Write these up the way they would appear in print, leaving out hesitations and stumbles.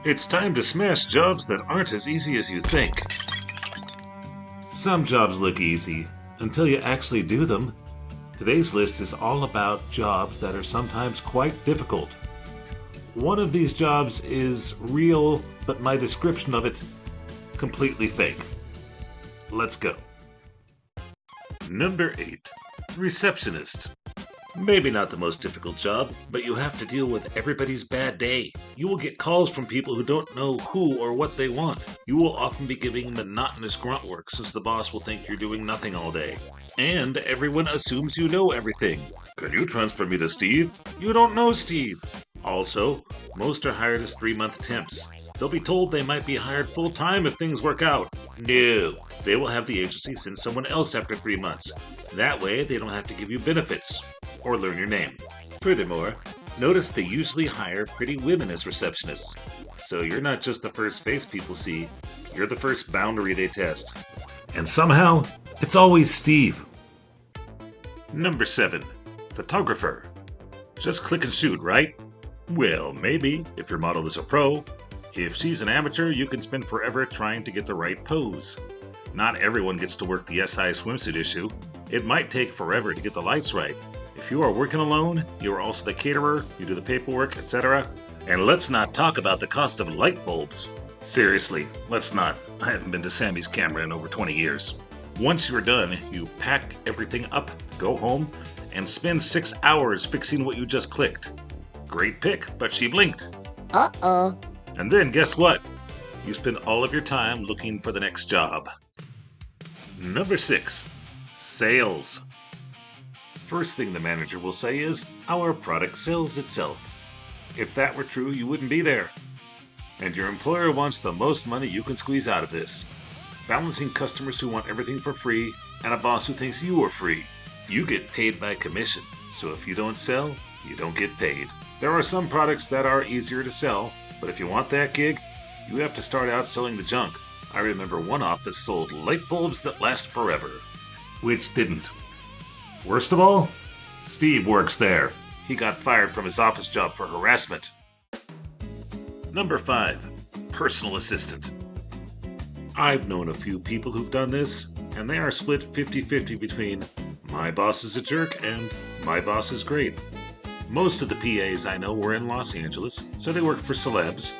It's time to smash jobs that aren't as easy as you think. Some jobs look easy until you actually do them. Today's list is all about jobs that are sometimes quite difficult. One of these jobs is real, but my description of it, completely fake. Let's go. Number 8. Receptionist. Maybe not the most difficult job, but you have to deal with everybody's bad day. You will get calls from people who don't know who or what they want. You will often be giving monotonous grunt work since the boss will think you're doing nothing all day. And everyone assumes you know everything. Can you transfer me to Steve? You don't know Steve. Also, most are hired as 3-month temps. They'll be told they might be hired full-time if things work out. No, they will have the agency send someone else after 3 months. That way, they don't have to give you benefits or learn your name. Furthermore, notice they usually hire pretty women as receptionists. So you're not just the first face people see, you're the first boundary they test. And somehow, it's always Steve. Number 7. Photographer. Just click and shoot, right? Well, maybe, if your model is a pro. If she's an amateur, you can spend forever trying to get the right pose. Not everyone gets to work the SI swimsuit issue. It might take forever to get the lights right. If you are working alone, you are also the caterer, you do the paperwork, etc. And let's not talk about the cost of light bulbs. Seriously, let's not. I haven't been to Sammy's camera in over 20 years. Once you're done, you pack everything up, go home, and spend 6 hours fixing what you just clicked. Great pick, but she blinked. Uh-oh. And then guess what? You spend all of your time looking for the next job. Number 6. Sales. First thing the manager will say is, our product sells itself. If that were true, you wouldn't be there. And your employer wants the most money you can squeeze out of this. Balancing customers who want everything for free and a boss who thinks you are free. You get paid by commission, so if you don't sell, you don't get paid. There are some products that are easier to sell, but if you want that gig, you have to start out selling the junk. I remember one office sold light bulbs that last forever. Which didn't. Worst of all, Steve works there. He got fired from his office job for harassment. Number 5. Personal assistant. I've known a few people who've done this, and they are split 50-50 between my boss is a jerk and my boss is great. Most of the PAs I know were in Los Angeles, so they worked for celebs.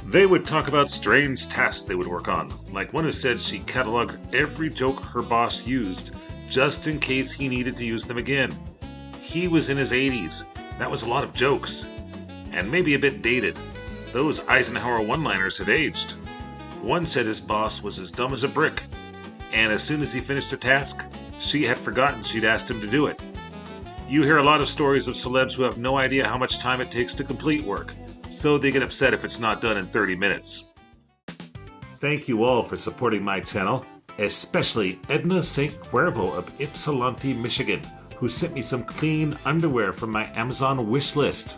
They would talk about strange tasks they would work on, like one who said she cataloged every joke her boss used, just in case he needed to use them again. He was in his 80s. That was a lot of jokes. And maybe a bit dated. Those Eisenhower one-liners had aged. One said his boss was as dumb as a brick, and as soon as he finished a task, she had forgotten she'd asked him to do it. You hear a lot of stories of celebs who have no idea how much time it takes to complete work, so they get upset if it's not done in 30 minutes. Thank you all for supporting my channel, especially Edna St. Cuervo of Ypsilanti, Michigan, who sent me some clean underwear from my Amazon wish list.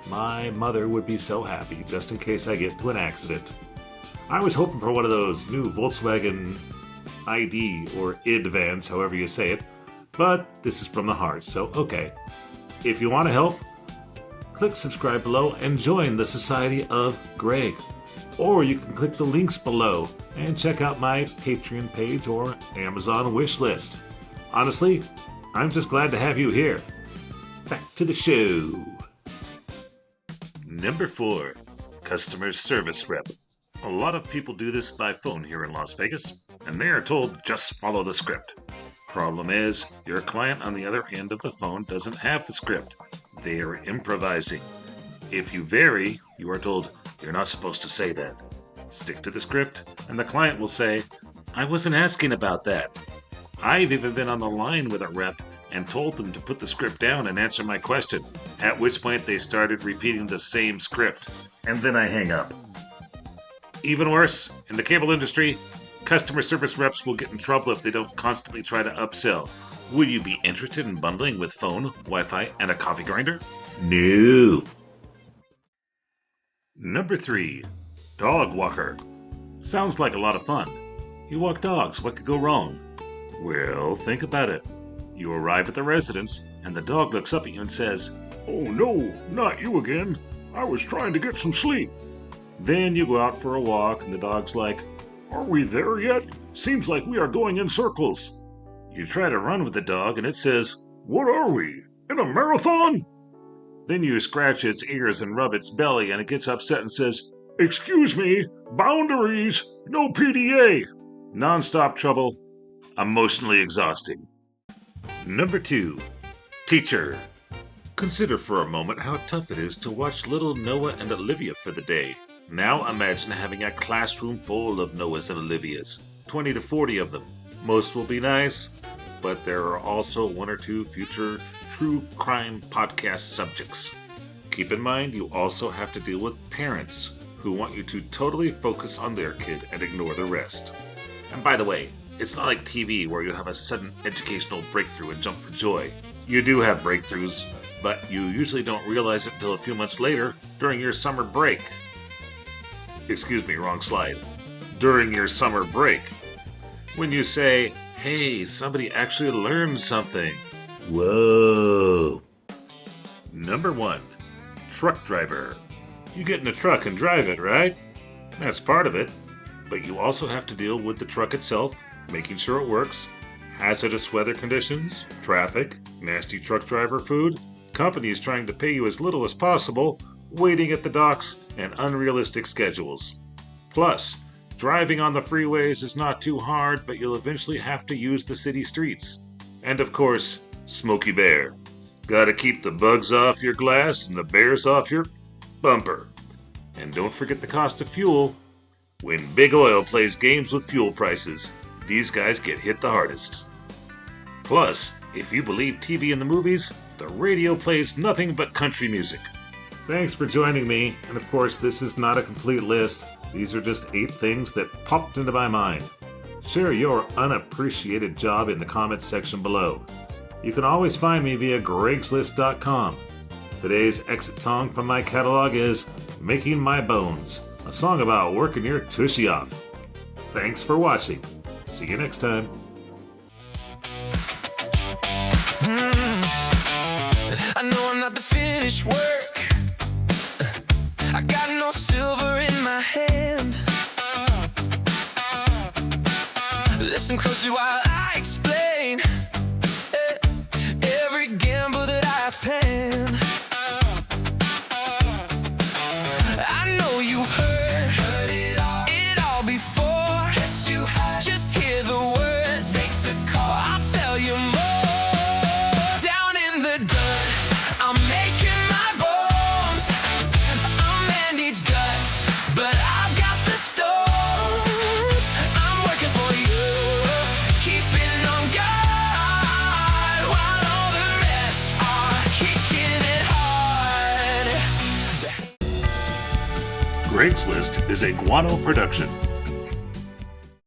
My mother would be so happy, just in case I get into an accident. I was hoping for one of those new Volkswagen ID or ID vans, however you say it, but this is from the heart, so okay. If you want to help, click subscribe below and join the Society of Greg. Or you can click the links below and check out my Patreon page or Amazon wish list. Honestly, I'm just glad to have you here. Back to the show. Number 4. Customer Service Rep. A lot of people do this by phone here in Las Vegas, and they are told just follow the script. Problem is, your client on the other end of the phone doesn't have the script. They are improvising. If you vary, you are told, you're not supposed to say that. Stick to the script, and the client will say, I wasn't asking about that. I've even been on the line with a rep and told them to put the script down and answer my question, at which point they started repeating the same script, and then I hang up. Even worse, in the cable industry, customer service reps will get in trouble if they don't constantly try to upsell. Would you be interested in bundling with phone, Wi-Fi, and a coffee grinder? No. Number 3. Dog walker. Sounds like a lot of fun. You walk dogs, what could go wrong? Well, think about it. You arrive at the residence, and the dog looks up at you and says, Oh no, not you again. I was trying to get some sleep. Then you go out for a walk and the dog's like, "Are we there yet? Seems like we are going in circles." You try to run with the dog and it says, "What are we? In a marathon?" Then you scratch its ears and rub its belly and it gets upset and says, "Excuse me, boundaries, no PDA." Non-stop trouble, emotionally exhausting. Number 2. Teacher. Consider for a moment how tough it is to watch little Noah and Olivia for the day. Now imagine having a classroom full of Noahs and Olivias, 20 to 40 of them. Most will be nice, but there are also 1 or 2 future true crime podcast subjects. Keep in mind you also have to deal with parents who want you to totally focus on their kid and ignore the rest. And by the way, it's not like TV where you have a sudden educational breakthrough and jump for joy. You do have breakthroughs, but you usually don't realize it until a few months later during your summer break. Excuse me, wrong slide. During your summer break. When you say, "Hey, somebody actually learned something." Whoa. Number 1. Truck driver. You get in a truck and drive it, right? That's part of it. But you also have to deal with the truck itself, making sure it works, hazardous weather conditions, traffic, nasty truck driver food, companies trying to pay you as little as possible, waiting at the docks, and unrealistic schedules. Plus, driving on the freeways is not too hard, but you'll eventually have to use the city streets. And of course, Smokey Bear. Gotta keep the bugs off your glass and the bears off your bumper. And don't forget the cost of fuel. When Big Oil plays games with fuel prices, these guys get hit the hardest. Plus, if you believe TV and the movies, the radio plays nothing but country music. Thanks for joining me, and of course this is not a complete list. These are just 8 things that popped into my mind. Share your unappreciated job in the comments section below. You can always find me via gregslist.com. Today's exit song from my catalog is "Making My Bones," a song about working your tushy off. Thanks for watching. See you next time. I know I'm not the finished work. I got no silver in my hand. Listen closely while I explain every gamble that I've planned. I know you've heard it all before. Yes, you have. Just hear the words, take the call. I'll tell you more. Down in the dirt, I'm making my bones. A man needs guts, but I've got the stones. I'm working for you, keeping on guard, while all the rest are kicking it hard. Greg's List is a Guano production.